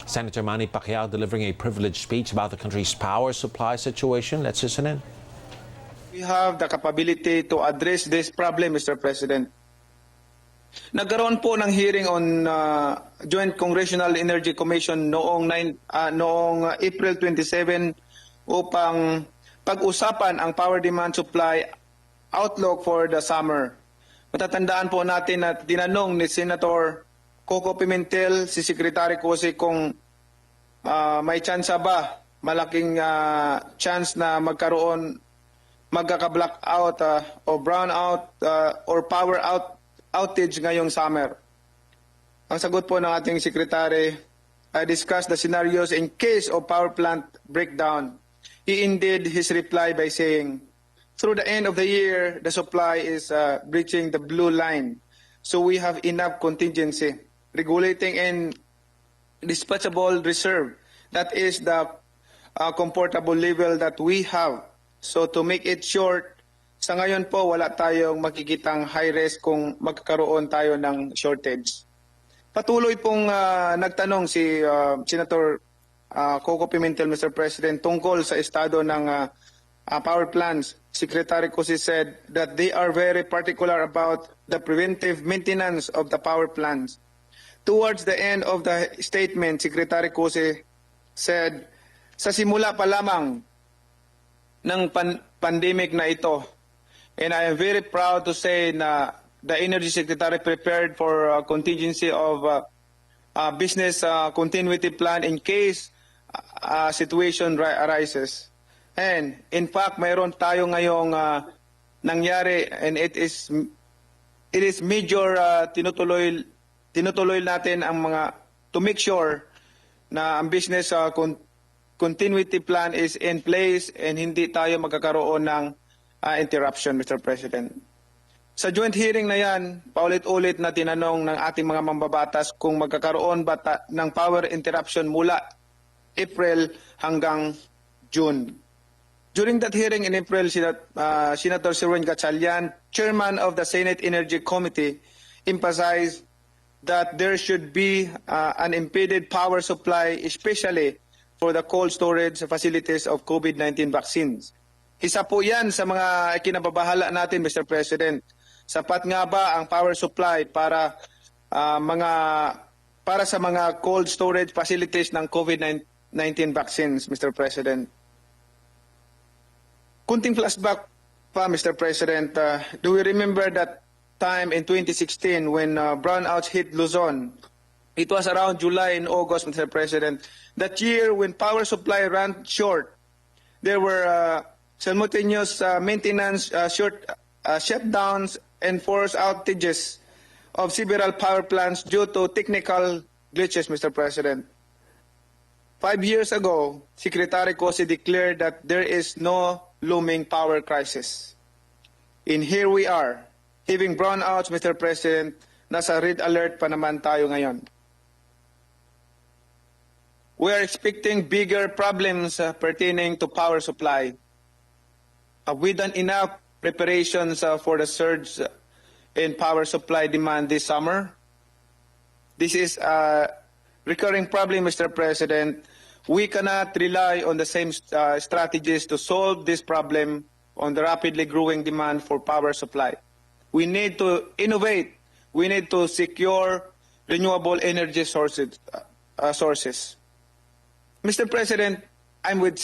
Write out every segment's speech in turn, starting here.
Senator Manny Pacquiao delivering a privileged speech about the country's power supply situation. Let's listen in. We have the capability to address this problem, Mr. President. Nagkaroon po ng hearing on Joint Congressional Energy Commission noong April 27 upang pag-usapan ang power demand supply outlook for the summer. Matatandaan po natin na tinanong ni Senator Coco Pimentel si Secretary Cosi kung may chance ba, malaking chance na magkaka-blackout o brownout or power outage ngayong summer. Ang sagot po ng ating Secretary, I discussed the scenarios in case of power plant breakdown. He ended his reply by saying, through the end of the year, the supply is breaching the blue line. So we have enough contingency, regulating and dispatchable reserve. That is the comfortable level that we have. So to make it short, sa ngayon po wala tayong makikitang high risk kung magkakaroon tayo ng shortage. Patuloy pong nagtanong si Senator Coco Pimentel, Mr. President, tungkol sa estado ng power plants. Secretary Cosi said that they are very particular about the preventive maintenance of the power plants. Towards the end of the statement, Secretary Cosi said, sa simula pa lamang ng pandemic na ito, and I am very proud to say na the Energy Secretary prepared for a contingency of business continuity plan in case a situation arises. And in fact, mayroon tayo ngayong nangyari, and it is major tinutuloy natin ang mga to make sure na ang business continuity plan is in place and hindi tayo magkakaroon ng interruption, Mr. President. Sa joint hearing na yan, paulit-ulit na tinanong ng ating mga mambabatas kung magkakaroon ba ng power interruption mula April hanggang June. During that hearing in April, Senator Sirwen Gatchalian, Chairman of the Senate Energy Committee, emphasized that there should be an impeded power supply, especially for the cold storage facilities of COVID-19 vaccines. Isa po yan sa mga kinababahala natin, Mr. President. Sapat nga ba ang power supply para sa mga cold storage facilities ng COVID-19 vaccines, Mr. President? Kunting flashback pa, Mr. President. Do we remember that time in 2016 when brownouts hit Luzon? It was around July and August, Mr. President. That year when power supply ran short, there were simultaneous maintenance shutdowns and forced outages of several power plants due to technical glitches, Mr. President. 5 years ago, Secretary Cosi declared that there is no looming power crisis. And here we are, having brownouts, Mr. President, nasa red alert pa naman tayo ngayon. We are expecting bigger problems pertaining to power supply. Have we done enough preparations for the surge in power supply demand this summer? This is a recurring problem, Mr. President. We cannot rely on the same strategies to solve this problem on the rapidly growing demand for power supply. We need to innovate. We need to secure renewable energy sources. Mr. President, I'm with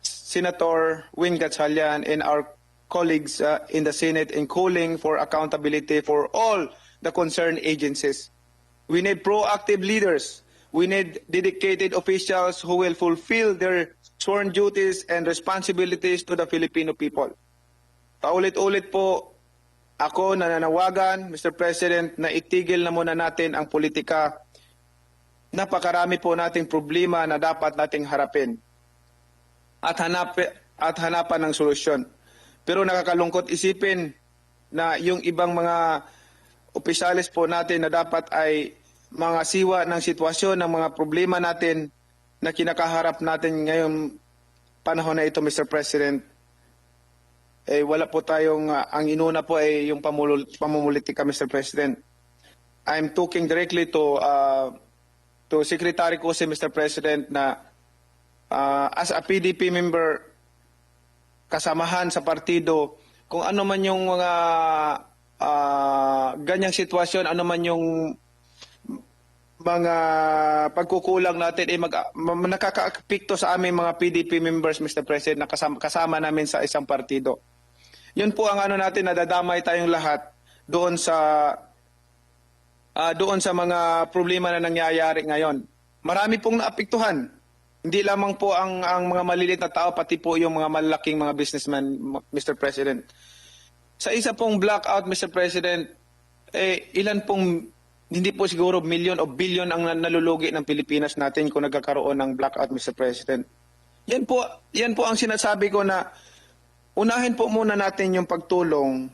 Senator Win Gatchalian and our colleagues in the Senate in calling for accountability for all the concerned agencies. We need proactive leaders. We need dedicated officials who will fulfill their sworn duties and responsibilities to the Filipino people. Paulit-ulit po ako nananawagan, Mr. President, na itigil na muna natin ang politika. Napakarami po nating problema na dapat nating harapin at hanapan ng solusyon. Pero nakakalungkot isipin na yung ibang mga opisyalis po natin na dapat ay mga siwa ng sitwasyon, ng mga problema natin na kinakaharap natin ngayong panahon na ito, Mr. President, wala po tayong, ang inuna po ay yung pamumulitika, Mr. President. I'm talking directly to to Secretary Jose, Mr. President, na as a PDP member, kasamahan sa partido, kung ano man yung mga ganyang sitwasyon, ano man yung mga pagkukulang natin ay nakaka-apekto sa aming mga PDP members, Mr. President, na kasama namin sa isang partido. Yun po ang ano natin, nadadamay tayong lahat doon sa mga problema na nangyayari ngayon. Marami pong naapektuhan. Hindi lamang po ang mga maliliit na tao, pati po yung mga malalaking mga businessmen, Mr. President. Sa isa pong blackout, Mr. President, ilan pong, hindi po siguro milyon o bilyon ang nalulugi ng Pilipinas natin kung nagkakaroon ng blackout, Mr. President. Yan po ang sinasabi ko na unahin po muna natin yung pagtulong.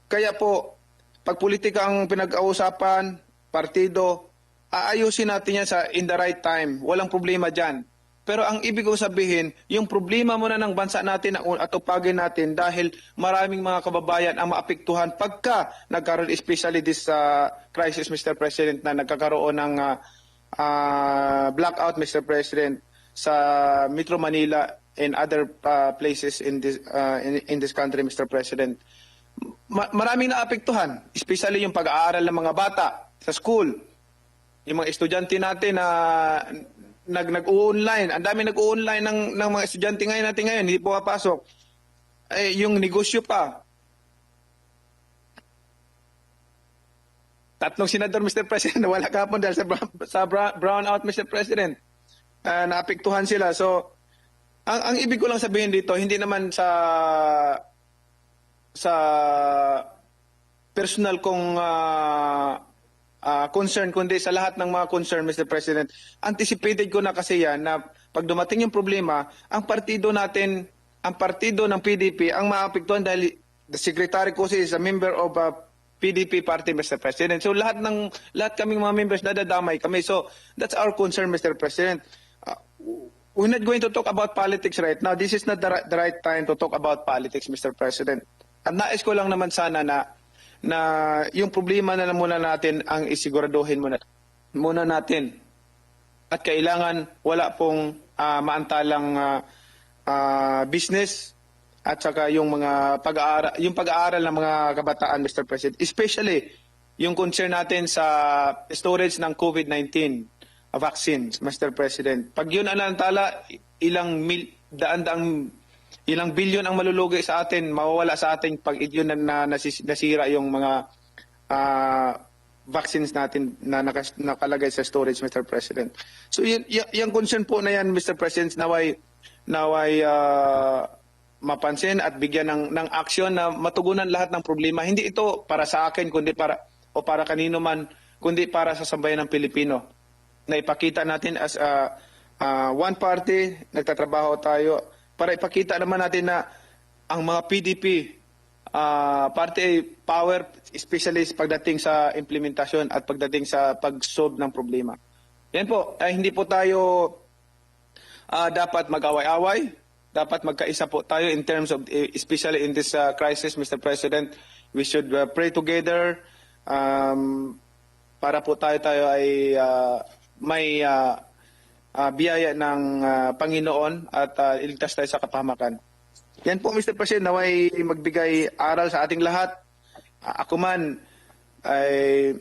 Kaya po, pag politika ang pinag-ausapan, partido, aayusin natin yan in the right time. Walang problema dyan. Pero ang ibig kong sabihin, yung problema muna ng bansa natin at upagin natin dahil maraming mga kababayan ang maapektuhan pagka nagkaroon, especially this crisis, Mr. President, na nagkakaroon ng blackout, Mr. President, sa Metro Manila and other places in this country, Mr. President. Maraming naapektuhan, especially yung pag-aaral ng mga bata sa school. Yung mga estudyante natin na nag-online, ang dami nag-online ng mga estudyante natin ngayon, hindi pumapasok. Yung negosyo pa. Tatlong senador, Mr. President, wala kahapon dahil sa brownout, Mr. President. Naapektuhan sila. So, ang ibig ko lang sabihin dito, hindi naman sa personal kong concern, kundi sa lahat ng mga concern, Mr. President. Anticipated ko na kasi yan na pag dumating yung problema, ang partido natin, ang partido ng PDP, ang maapektuhan dahil the Secretary ko is a member of a PDP party, Mr. President. So lahat kaming mga members nadadamay kami. So that's our concern, Mr. President. We're not going to talk about politics right now. This is not the right time to talk about politics, Mr. President. At nais ko lang naman sana na yung problema na lang muna natin ang isiguraduhin muna natin. At kailangan wala pong maantalang business at saka yung mga pag-aaral ng mga kabataan, Mr. President. Especially yung concern natin sa storage ng COVID-19 vaccines, Mr. President. Pag yun anantala, ilang bilyon ang malulugi sa atin, mawawala sa atin pag yun na nasira yung mga vaccines natin na nakalagay sa storage, Mr. President. So yung concern po na yan, Mr. President, naway mapansin at bigyan ng aksyon na matugunan lahat ng problema. Hindi ito para sa akin kundi para kanino man, kundi para sa sambayan ng Pilipino. Na ipakita natin as one party, nagtatrabaho tayo para ipakita naman natin na ang mga PDP party ay power, especially pagdating sa implementasyon at pagdating sa pag-solve ng problema. Yan po, hindi po tayo dapat mag-away-away, dapat magkaisa po tayo in terms of, especially in this crisis, Mr. President. We should pray together para po tayo ay may biyaya ng Panginoon at iligtas tayo sa kapahamakan. Yan po, Mr. President, naway magbigay aral sa ating lahat. Ako man ay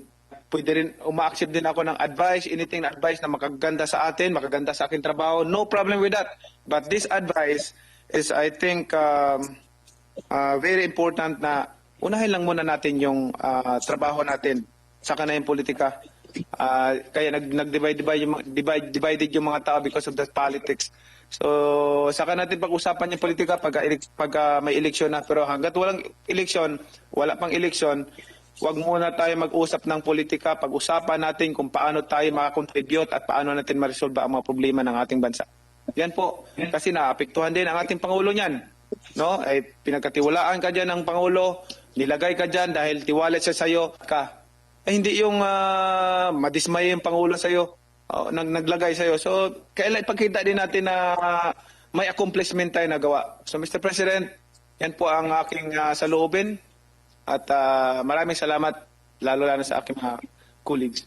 pwede rin uma-accept din ako ng advice, anything na advice na makaganda sa atin, makaganda sa aking trabaho. No problem with that. But this advice is, I think, very important na unahin lang muna natin yung trabaho natin, saka na yung politika. Kaya divided yung mga tao because of the politics. So, saka natin pag-usapan yung politika pag may eleksyon na. Pero hanggat walang eleksyon, wala pang eleksyon, huwag muna tayo mag-usap ng politika. Pag-usapan natin kung paano tayo makakontribute at paano natin ma-resolve ang mga problema ng ating bansa. Yan po. Kasi naapektuhan din ang ating Pangulo niyan. No? Ay, pinagkatiwalaan ka dyan ng Pangulo, nilagay ka dyan dahil tiwalat siya sa'yo hindi yung madismay yung Pangulo sa'yo, naglagay sa'yo. So, kailangan ipakita din natin na may accomplishment tayo nagawa. So, Mr. President, yan po ang aking saloobin. At maraming salamat, lalo sa aking mga colleagues.